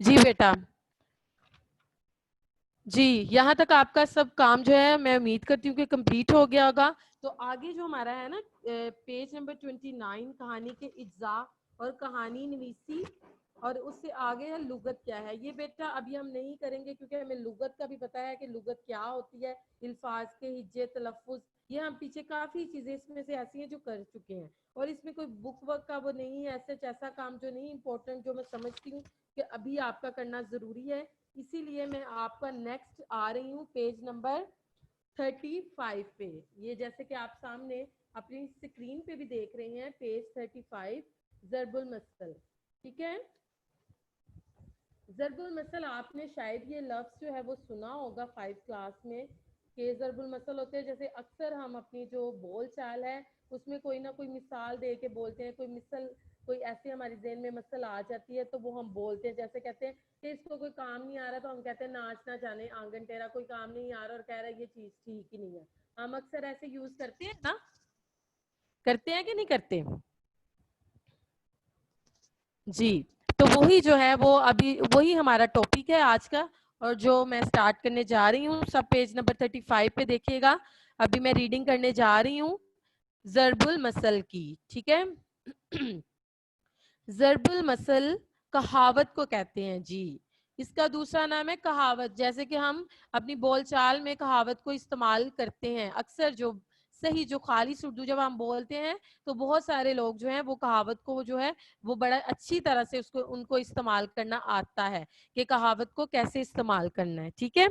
जी बेटा, जी यहाँ तक आपका सब काम जो है मैं उम्मीद करती हूँ कि कंप्लीट हो गया होगा। तो आगे जो हमारा है ना पेज नंबर 29 कहानी के इज्जा और कहानी नवीसी और उससे आगे है लुगत क्या है। ये बेटा अभी हम नहीं करेंगे क्योंकि हमें लुगत का भी पता है कि लुगत क्या होती है, अल्फाज के हिज्जे तलफ़ुज़, ये हम पीछे काफ़ी चीज़ें इसमें से ऐसी हैं जो कर चुके हैं और इसमें कोई बुक वर्क का वो नहीं है ऐसा काम जो नहीं इम्पोर्टेंट, जो मैं समझती हूँ कि अभी आपका करना ज़रूरी है। इसीलिए मैं आपका नेक्स्ट आ रही हूँ पेज नंबर 35 पे। ये जैसे कि आप सामने अपनी स्क्रीन पे भी देख रहे हैं पेज 35 ज़रबुल मसल। ठीक है, ज़रबुल मसल आपने शायद ये लफ्ज़ जो है वो सुना होगा 5 क्लास में कि ज़रबुल मसल होते हैं। जैसे अक्सर हम अपनी जो बोल चाल है उसमें कोई ना कोई मिसाल दे के बोलते हैं, कोई मिसल कोई ऐसे हमारे ज़हन में मसल आ जाती है तो वो हम बोलते हैं। जैसे कहते हैं कि इसको कोई काम नहीं आ रहा तो हम कहते हैं नाच ना जाने आंगन टेरा, कोई काम नहीं आ रहा और कह रहा है ये चीज़ ठीक ही नहीं है। हम अक्सर ऐसे यूज़ करते हैं ना, करते हैं कि नहीं करते जी। तो वही जो है वो अभी वही हमारा टॉपिक है आज का और जो मैं स्टार्ट करने जा रही हूँ। सब पेज नंबर 35 पे देखिएगा। अभी मैं रीडिंग करने जा रही हूँ ज़रबुल मसल की। ठीक है ज़रबुल मसल कहावत को कहते हैं जी। इसका दूसरा नाम है कहावत। जैसे कि हम अपनी बोलचाल में कहावत को इस्तेमाल करते हैं अक्सर, जो सही जो खालिस उर्दू जब हम बोलते हैं तो बहुत सारे लोग जो हैं वो कहावत को जो है वो बड़ा अच्छी तरह से उसको उनको इस्तेमाल करना आता है कि कहावत को कैसे इस्तेमाल करना है। ठीक है,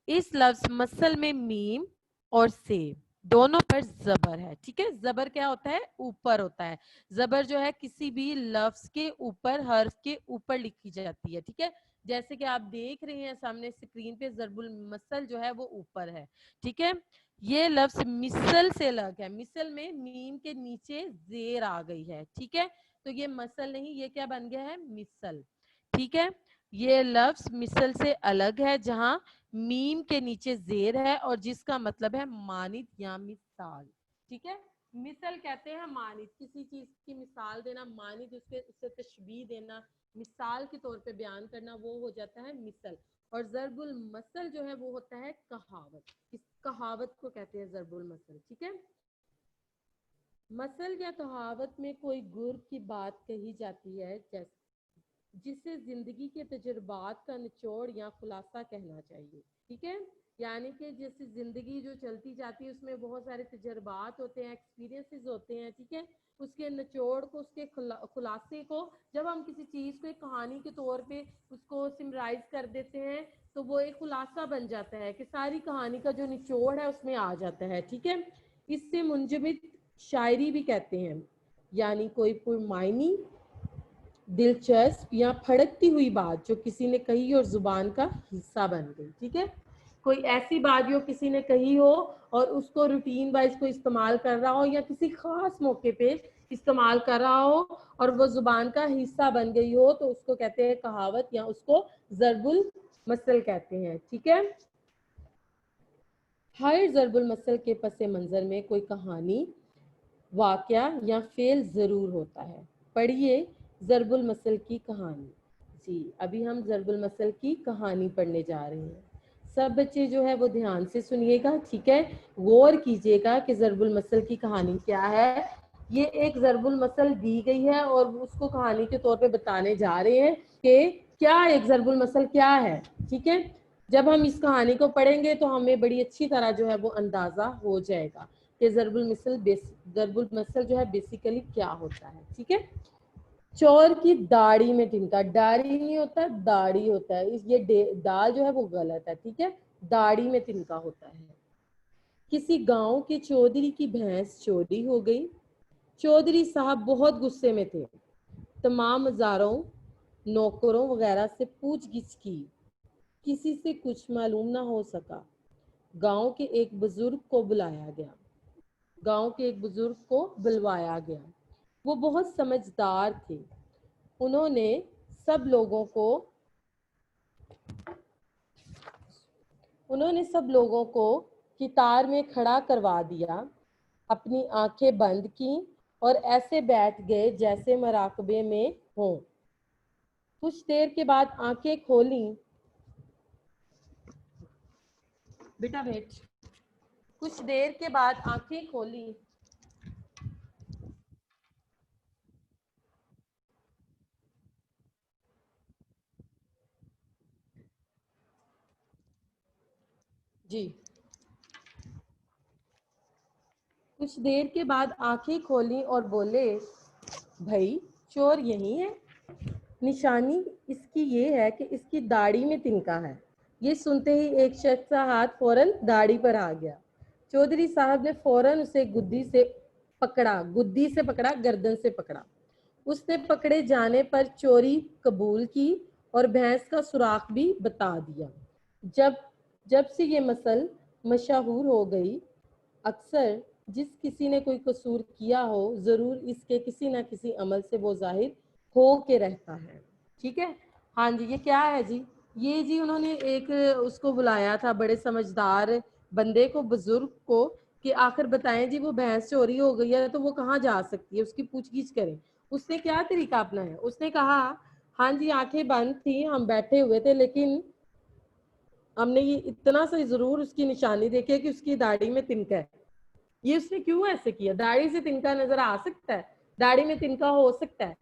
इस लफ्ज मसल में मीम और से दोनों पर जबर है। ठीक है, जबर क्या होता है, ऊपर होता है। जबर जो है किसी भी लफ्ज के ऊपर, हर्फ के ऊपर लिखी जाती है। ठीक है, जैसे कि आप देख रहे हैं सामने स्क्रीन पे ज़रबुल मसल जो है वो ऊपर है। ठीक है, ये लफ्ज मिसल से अलग है। मिसल में मीम के नीचे जेर आ गई है। ठीक है, तो ये मसल नहीं, ये क्या बन गया है, मिसल। ठीक है, ये लफ्ज मिसल से अलग है जहां मीम के नीचे जेर है और जिसका मतलब है मानित या मिसाल। ठीक है, मिसल कहते हैं मानित, किसी चीज की मिसाल देना, मानित उससे तशबीह देना, मिसाल के तौर पे बयान करना, वो हो जाता है मिसल। और ज़रबुल मसल जो है वो होता है कहावत। इस कहावत को कहते हैं ज़रबुल मसल। ठीक है, मसल या कहावत में कोई गुर की बात कही जाती है जैसे जिसे जिंदगी के तजुर्बात का निचोड़ या खुलासा कहना चाहिए। ठीक है, यानी कि जैसे जिंदगी जो चलती जाती है उसमें बहुत सारे तजुर्बात होते हैं, एक्सपीरियंसेस होते हैं। ठीक है, उसके निचोड़ को, उसके खुलासे को जब हम किसी चीज़ को एक कहानी के तौर पे उसको सिमराइज कर देते हैं तो वो एक खुलासा बन जाता है कि सारी कहानी का जो निचोड़ है उसमें आ जाता है। ठीक है, इससे मुंजमिद शायरी भी कहते हैं, यानी कोई पुरमायनी, दिलचस्प या फड़कती हुई बात जो किसी ने कही और जुबान का हिस्सा बन गई। ठीक है, कोई ऐसी बात जो किसी ने कही हो और उसको रूटीन वाइज को इस्तेमाल कर रहा हो या किसी खास मौके पे इस्तेमाल कर रहा हो और वो जुबान का हिस्सा बन गई हो तो उसको कहते हैं कहावत या उसको ज़रबुल मसल कहते हैं। ठीक है, हर ज़रबुल मसल के पस मंज़र में कोई कहानी, वाक़या या फेल ज़रूर होता है। पढ़िए ज़रबुल मसल की कहानी। जी, अभी हम ज़रबुल मसल की कहानी पढ़ने जा रहे हैं। सब बच्चे जो है वो ध्यान से सुनिएगा। ठीक है, गौर कीजिएगा कि ज़रबुल मसल की कहानी क्या है। ये एक ज़रबुल मसल दी गई है और उसको कहानी के तौर पे बताने जा रहे हैं कि क्या एक ज़रबुल मसल क्या है। ठीक है, जब हम इस कहानी को पढ़ेंगे तो हमें बड़ी अच्छी तरह जो है वो अंदाज़ा हो जाएगा कि ज़रबुल मसल जो है बेसिकली क्या होता है। ठीक है, चोर की दाढ़ी में तिनका, दाढ़ी नहीं होता, दाढ़ी होता है। ये दाल जो है वो गलत है। ठीक है, दाढ़ी में तिनका होता है। किसी गांव के चौधरी की भैंस चोरी हो गई। चौधरी साहब बहुत गुस्से में थे। तमाम हजारों नौकरों वगैरह से पूछगिछ की, किसी से कुछ मालूम ना हो सका। गांव के एक बुजुर्ग को बुलाया गया, गांव के एक बुजुर्ग को बुलवाया गया। वो बहुत समझदार थे। उन्होंने सब लोगों को उन्होंने सब लोगों को कितार में खड़ा करवा दिया, अपनी आंखें बंद की और ऐसे बैठ गए जैसे मराकबे में हों। कुछ देर के बाद आंखें खोली, बेटा वेट, कुछ देर के बाद आंखें खोली, जी, कुछ देर के बाद आंखें खोली और बोले, भाई चोर यही है। निशानी इसकी ये है कि इसकी दाढ़ी में तिनका है। ये सुनते ही एक शख्स का हाथ फौरन दाढ़ी पर आ गया। चौधरी साहब ने फौरन उसे गुद्दी से पकड़ा, गर्दन से पकड़ा। उसने पकड़े जाने पर चोरी कबूल की और भैंस का सुराख भी बता दिया। जब जब से ये मसल मशहूर हो गई, अक्सर जिस किसी ने कोई कसूर किया हो, जरूर इसके किसी ना किसी अमल से वो जाहिर हो के रहता है। ठीक है, हाँ जी, ये क्या है जी? ये जी उन्होंने एक उसको बुलाया था, बड़े समझदार बंदे को, बुजुर्ग को, कि आखिर बताएं जी वो भैंस चोरी हो गई है तो वो कहाँ जा सकती है, उसकी पूछगिछ करें। उसने क्या तरीका अपनाया? उसने कहा, हाँ जी आंखें बंद थी, हम बैठे हुए थे, लेकिन हमने ये इतना सा जरूर उसकी निशानी देखी है कि उसकी दाढ़ी में तिनका है। ये उसने क्यों ऐसे किया? दाढ़ी से तिनका नजर आ सकता है, दाढ़ी में तिनका हो सकता है।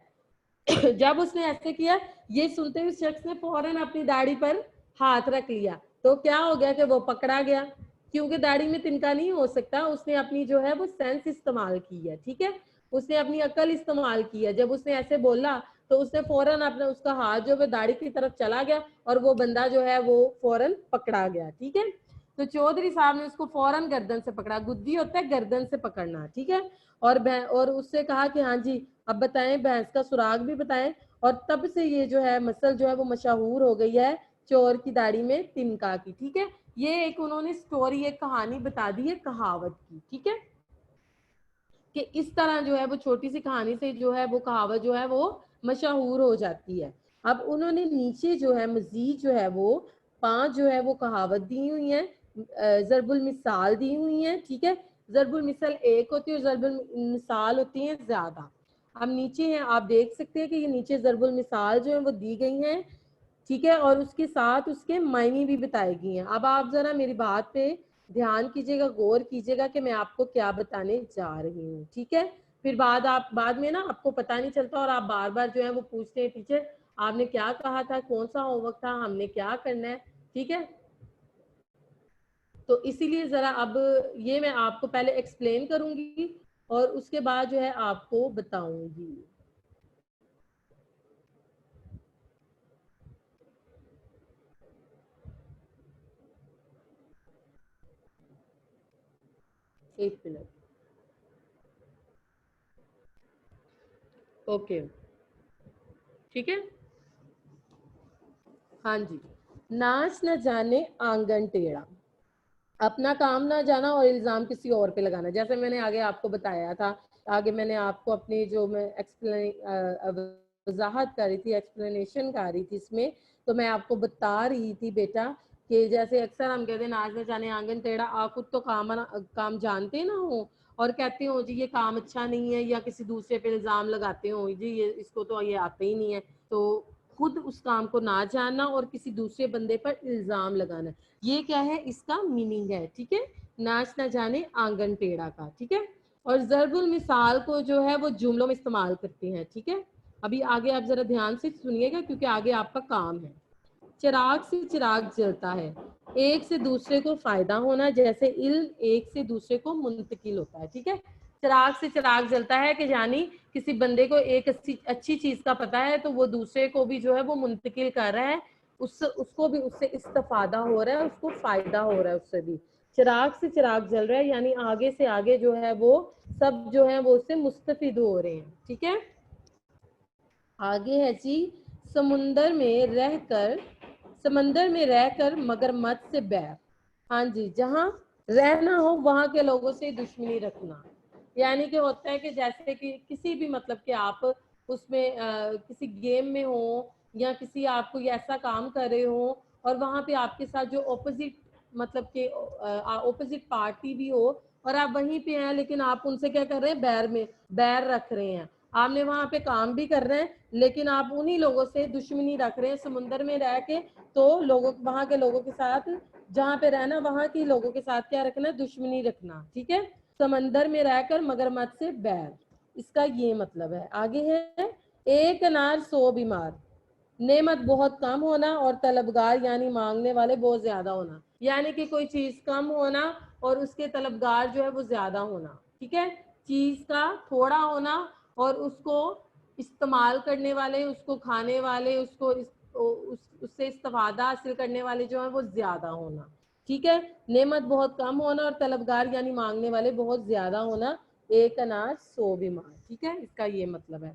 जब उसने ऐसे किया, ये सुनते हुए शख्स ने फौरन अपनी दाढ़ी पर हाथ रख लिया, तो क्या हो गया कि वो पकड़ा गया, क्योंकि दाढ़ी में तिनका नहीं हो सकता। उसने अपनी जो है वो सेंस इस्तेमाल की है, ठीक है, उसने अपनी अकल इस्तेमाल की है। जब उसने ऐसे बोला तो उसने फौरन अपने उसका हाथ जो है दाढ़ी की तरफ चला गया और वो बंदा जो है वो फौरन पकड़ा गया। ठीक है, तो चौधरी साहब ने उसको फौरन गर्दन से पकड़ा, गुद्दी होता है गर्दन से पकड़ना, ठीक है, और उससे कहा कि हाँ जी अब बताएं, भैंस का सुराग भी बताएं। और तब से ये जो है मसल जो है वो मशहूर हो गई है, चोर की दाढ़ी में तिनका की। ठीक है, ये एक उन्होंने स्टोरी, एक कहानी बता दी है कहावत की। ठीक है, कि इस तरह जो है वो छोटी सी कहानी से जो है वो कहावत जो है वो मशहूर हो जाती है। अब उन्होंने नीचे जो है मजीद जो है वो 5 जो है वो कहावत दी हुई है, ज़रबुल मिसाल दी हुई है। ठीक है, ज़रबुल मिसाल एक होती है और ज़रबुल मिसाल होती है ज्यादा। अब नीचे है, आप देख सकते हैं कि ये नीचे ज़रबुल मिसाल जो है वो दी गई हैं, ठीक है, और उसके साथ उसके मायने भी बताई गई हैं। अब आप जरा मेरी बात पे ध्यान कीजिएगा, गौर कीजिएगा कि मैं आपको क्या बताने जा रही हूँ। ठीक है, फिर बाद में ना आपको पता नहीं चलता और आप बार बार जो है वो पूछते हैं, टीचर आपने क्या कहा था, कौन सा होमवर्क था, हमने क्या करना है। ठीक है, तो इसीलिए जरा अब ये मैं आपको पहले एक्सप्लेन करूंगी और उसके बाद जो है आपको बताऊंगी। एक मिनट, ओके, ठीक है, हाँ जी। नाच न जाने आंगन टेढ़ा, अपना काम ना जाना और इल्जाम किसी और पे लगाना। जैसे मैंने आगे आपको बताया था, आगे मैंने आपको अपनी जो मैं वजाहत कर रही थी, एक्सप्लेनेशन कर रही थी इसमें, तो मैं आपको बता रही थी बेटा कि जैसे अक्सर हम कहते हैं नाच न जाने आंगन टेढ़ा, आप खुद तो काम जानते ना हो और कहते हो जी ये काम अच्छा नहीं है, या किसी दूसरे पे इल्जाम लगाते हो जी ये इसको तो ये आता ही नहीं है, तो खुद उस काम को ना जानना और किसी दूसरे बंदे पर इल्जाम लगाना, ये क्या है, इसका मीनिंग है। ठीक है, नाच ना जाने आंगन टेढ़ा का। ठीक है, और ज़रबुल मिसाल को जो है वो जुमलों में इस्तेमाल करते हैं। ठीक है, अभी आगे आप जरा ध्यान से सुनिएगा क्योंकि आगे आपका काम है। चिराग से चिराग जलता है, एक से दूसरे को फायदा होना, जैसे इल्म एक से दूसरे को मुंतकिल होता है। ठीक है, चिराग से चिराग जलता है कि यानी किसी बंदे को एक अच्छी चीज का पता है तो वो दूसरे को भी जो है वो मुंतकिल कर रहा है, उसको भी उससे इस्तेफादा हो रहा है, उसको फायदा हो रहा है उससे भी। चिराग से चिराग जल रहा है यानी आगे से आगे जो है वो सब जो है वो उससे मुस्तफिद हो रहे हैं। ठीक है, आगे है जी, समुंदर में रहकर समंदर में रहकर मगरमच्छ से बैर। हाँ जी, जहाँ रहना हो वहां के लोगों से दुश्मनी रखना, यानी कि होता है कि जैसे कि किसी भी मतलब कि आप उसमें किसी गेम में हो या किसी आप कोई ऐसा काम कर रहे हो और वहां पे आपके साथ जो ऑपोजिट मतलब के ऑपोजिट पार्टी भी हो और आप वहीं पे हैं, लेकिन आप उनसे क्या कर रहे हैं, बैर रख रहे हैं। آپ نے وہاں پہ کام بھی کر رہے ہیں لیکن آپ انہی لوگوں سے دشمنی رکھ رہے ہیں سمندر میں رہ کے، تو لوگوں وہاں کے لوگوں کے ساتھ جہاں پہ رہنا وہاں کی لوگوں کے ساتھ کیا رکھنا؟ دشمنی رکھنا، ٹھیک ہے؟ سمندر میں رہ کر مگرمچھ سے بیر، اس کا یہ مطلب ہے۔ آگے ہے ایک انار 100 بیمار، نعمت بہت کم ہونا اور طلبگار یعنی مانگنے والے بہت زیادہ ہونا، یعنی کہ کوئی چیز کم ہونا اور اس کے طلبگار جو ہے وہ زیادہ ہونا، ٹھیک ہے؟ چیز کا تھوڑا ہونا اور اس کو استعمال کرنے والے، اس کو کھانے والے، اس سے استفادہ حاصل کرنے والے جو ہیں وہ زیادہ ہونا، ٹھیک ہے؟ نعمت بہت کم ہونا اور طلبگار یعنی مانگنے والے بہت زیادہ ہونا، ایک انار 100 بیمار، ٹھیک ہے؟ اس کا یہ مطلب ہے۔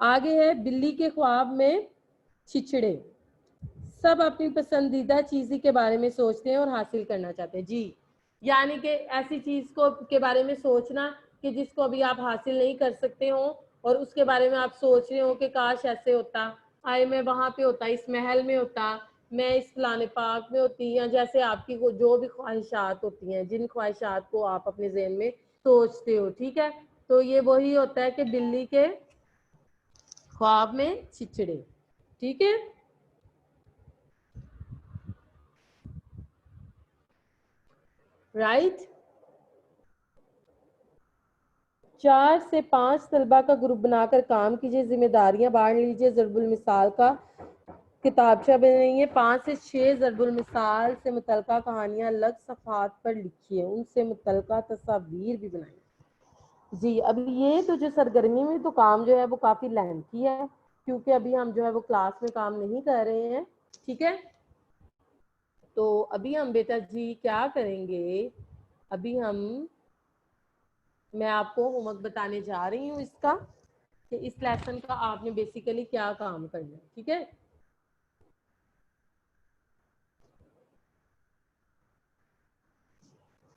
آگے ہے بلی کے خواب میں چھچڑے، سب اپنی پسندیدہ چیزی کے بارے میں سوچتے ہیں اور حاصل کرنا چاہتے ہیں، جی، یعنی کہ ایسی چیز کو کے بارے میں سوچنا کہ جس کو ابھی آپ حاصل نہیں کر سکتے ہو اور اس کے بارے میں آپ سوچ رہے ہو کہ کاش ایسے ہوتا، آئے میں وہاں پہ ہوتا، اس محل میں ہوتا، میں اس فلانے پارک میں ہوتی، یا جیسے آپ کی جو بھی خواہشات ہوتی ہیں، جن خواہشات کو آپ اپنے ذہن میں سوچتے ہو، ٹھیک ہے؟ تو یہ وہی ہوتا ہے کہ بلی کے خواب میں چھچڑے، ٹھیک ہے؟ رائٹ؟ 4 سے 5 طلبہ کا گروپ بنا کر کام کیجیے، ذمہ داریاں بانٹ لیجیے، ضرب المثال کا کتابچہ بنائیے، 5 سے 6 ضرب المثال سے متعلقہ کہانیاں الگ صفحات پر لکھیے، ان سے متعلقہ تصاویر بھی بنائیے۔ جی، اب یہ تو جو سرگرمی میں تو کام جو ہے وہ کافی لینتھی ہے کیونکہ ابھی ہم جو ہے وہ کلاس میں کام نہیں کر رہے ہیں، ٹھیک ہے؟ تو ابھی ہم بیٹا جی کیا کریں گے، ابھی میں آپ کو ہوم ورک بتانے جا رہی ہوں اس کا کہ اس لیسن کا آپ نے بیسیکلی کیا کام کرنا ہے، ٹھیک ہے؟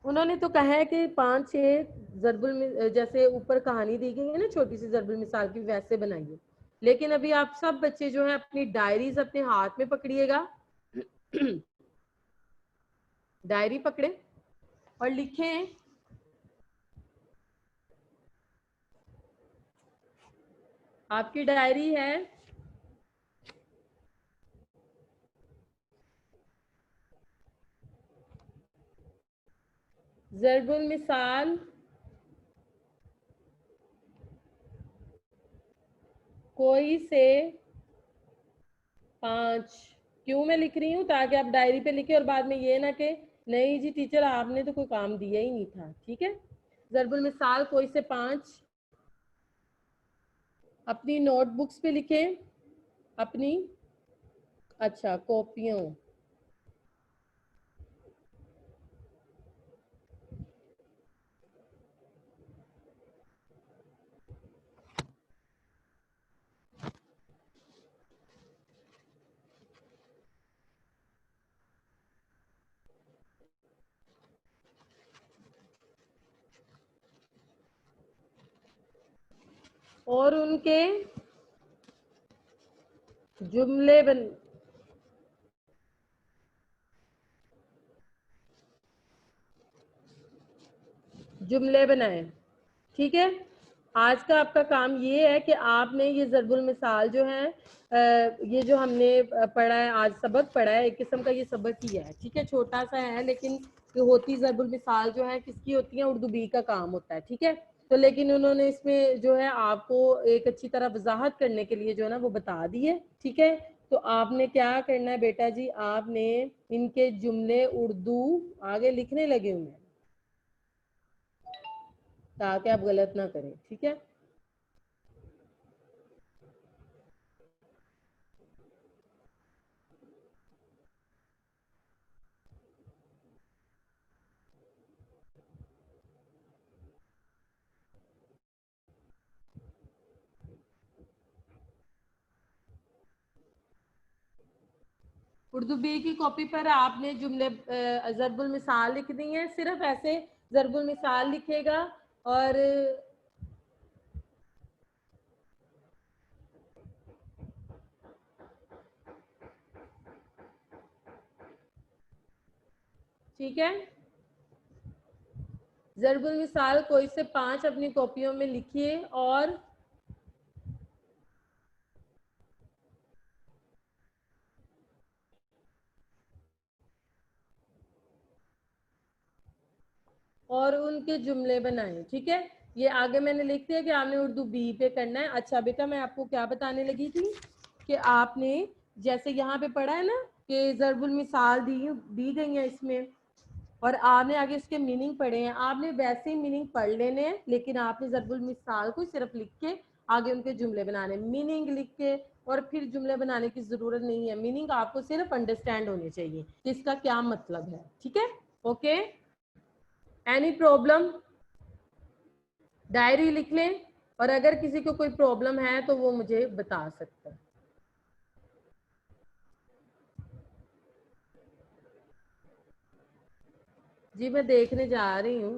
انہوں نے تو کہا ہے کہ 5-6 جیسے اوپر کہانی دی گئی ہے نا چھوٹی سی ضرب المثال کی، ویسے بنائیے، لیکن ابھی آپ سب بچے جو ہیں اپنی ڈائریز اپنے ہاتھ میں پکڑیے گا، ڈائری پکڑے اور لکھیں آپ کی ڈائری ہے ضرب المثال کوئی سے 5، کیوں میں لکھ رہی ہوں؟ تاکہ آپ ڈائری پہ لکھیں اور بعد میں یہ نہ کہ نہیں جی ٹیچر آپ نے تو کوئی کام دیا ہی نہیں تھا، ٹھیک ہے؟ ضرب المثال کوئی سے 5 اپنی نوٹ بکس پہ لکھیں، اپنی اچھا کاپیوں، اور ان کے جملے بنائیں، ٹھیک ہے؟ آج کا آپ کا کام یہ ہے کہ آپ نے یہ ضرب المثال جو ہے یہ جو ہم نے پڑھا ہے، آج سبق پڑھا ہے، ایک قسم کا یہ سبق ہی ہے، ٹھیک ہے؟ چھوٹا سا ہے لیکن یہ ہوتی ضرب المثال جو ہے کس کی ہوتی ہے؟ اردو بی کا کام ہوتا ہے، ٹھیک ہے؟ تو لیکن انہوں نے اس میں جو ہے آپ کو ایک اچھی طرح وضاحت کرنے کے لیے جو ہے نا وہ بتا دی ہے، ٹھیک ہے؟ تو آپ نے کیا کرنا ہے بیٹا جی، آپ نے ان کے جملے اردو آگے لکھنے لگے ہوئے ہیں تاکہ آپ غلط نہ کریں، ٹھیک ہے؟ اردو بی کی کاپی پر آپ نے جملے ضرب المثال لکھ دی ہیں، صرف ایسے ضرب المثال لکھے گا اور ٹھیک ہے؟ ضرب المثال کوئی سے 5 اپنی کاپیوں میں لکھیے اور اور ان کے جملے بنائیں. ٹھیک ہے, یہ آگے میں نے لکھ دیا کہ آپ نے اردو بی پہ کرنا ہے. اچھا بیٹا, میں آپ کو کیا بتانے لگی تھی کہ آپ نے جیسے یہاں پہ پڑھا ہے نا کہ ضرب المثال دی گئی ہیں اس میں, اور آپ نے آگے اس کے میننگ پڑھے ہیں. آپ نے ویسے ہی میننگ پڑھ لینے ہیں, لیکن آپ نے ضرب المثال کو صرف لکھ کے آگے ان کے جملے بنانے. میننگ لکھ کے اور پھر جملے بنانے کی ضرورت نہیں ہے. میننگ آپ کو صرف انڈرسٹینڈ ہونی چاہیے کہ اس کا کیا مطلب ہے. ٹھیک ہے, اوکے. Any problem? ڈائری لکھ لیں, اور اگر کسی کو کوئی پرابلم ہے تو وہ مجھے بتا سکتا ہے. جی میں دیکھنے جا رہی ہوں.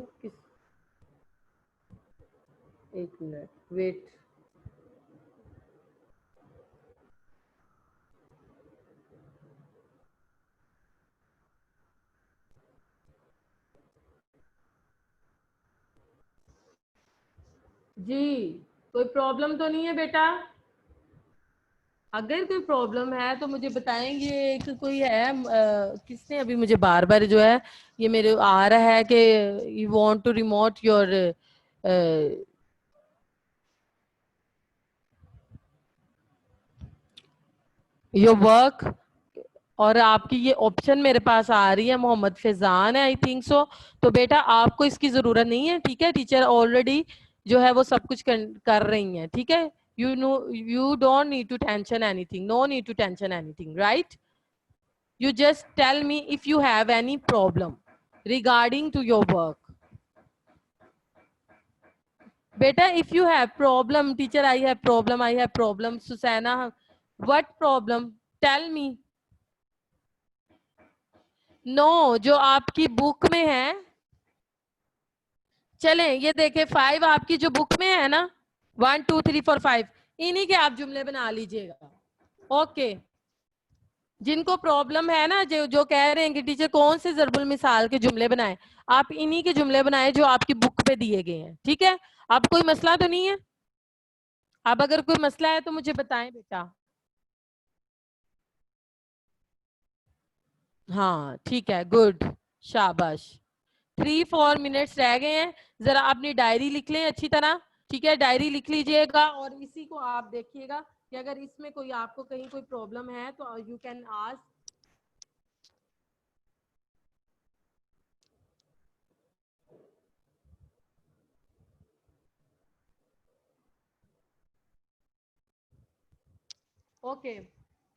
ایک منٹ ویٹ. جی کوئی پرابلم تو نہیں ہے بیٹا؟ اگر کوئی پرابلم ہے تو مجھے بتائیں گے. ایک کوئی ہے کس نے ابھی مجھے بار بار جو ہے یہ میرے آ رہا ہے کہ you want to remote your work, اور آپ کی یہ آپشن میرے پاس آ رہی ہے. محمد فیضان ہے آئی تھنک سو. تو بیٹا آپ کو اس کی ضرورت نہیں ہے. ٹھیک ہے, ٹیچر آلریڈی جو ہے وہ سب کچھ کر رہی ہیں. ٹھیک ہے, you don't need to tension anything, no need to tension anything, right? You just tell me if you have any problem regarding to your work. Beta, if you have problem, teacher, I have problem. Susanna, what problem? Tell me. No, جو آپ کی بک میں ہے. چلیں یہ دیکھیں 5 آپ کی جو بک میں ہے نا 1 2 3 4 5 انہی کے آپ جملے بنا لیجئے گا. اوکے, جن کو پرابلم ہے نا جو کہہ رہے ہیں کہ ٹیچر کون سے ضرب المثال کے جملے بنائیں, آپ انہی کے جملے بنائیں جو آپ کی بک پہ دیے گئے ہیں. ٹھیک ہے, اب کوئی مسئلہ تو نہیں ہے؟ اب اگر کوئی مسئلہ ہے تو مجھے بتائیں بیٹا. ہاں ٹھیک ہے, گڈ, شاباش. 3-4 منٹس رہ گئے ہیں. ذرا اپنی ڈائری لکھ لیں اچھی طرح. ٹھیک ہے, ڈائری لکھ لیجئے گا, اور اسی کو آپ دیکھیے گا کہ اگر اس میں کوئی آپ کو کہیں کوئی پرابلم ہے تو you can ask. Okay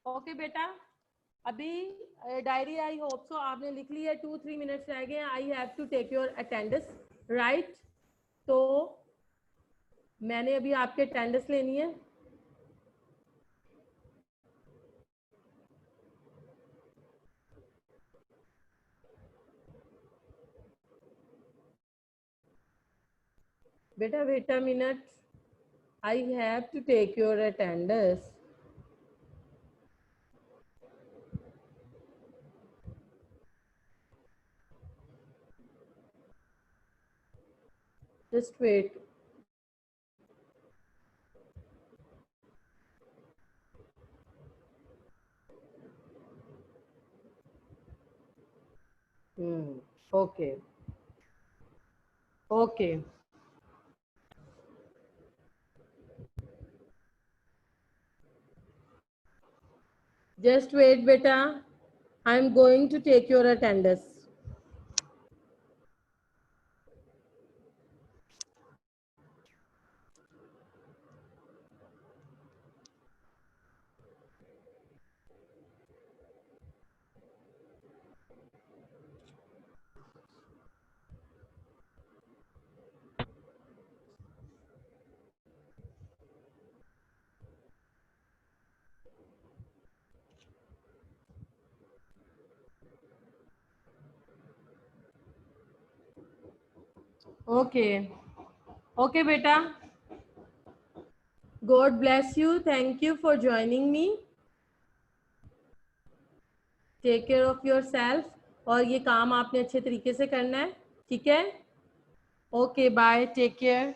okay بیٹا, ابھی ڈائری آئی ہوپ سو آپ نے لکھ لی ہے. 2-3 منٹس رہ گئے ہیں. I have to take your attendance, right? تو میں نے ابھی آپ کے اٹینڈنس لینی ہے. بیٹا wait a minute, I have to take your attendance. Just wait. Okay okay. Just wait beta, I am going to take your attendance. Okay. Okay beta. God bless you. Thank you for joining me. Take care of yourself. اور یہ کام آپ نے اچھے طریقے سے کرنا ہے. ٹھیک ہے, اوکے بائے, ٹیک کیئر.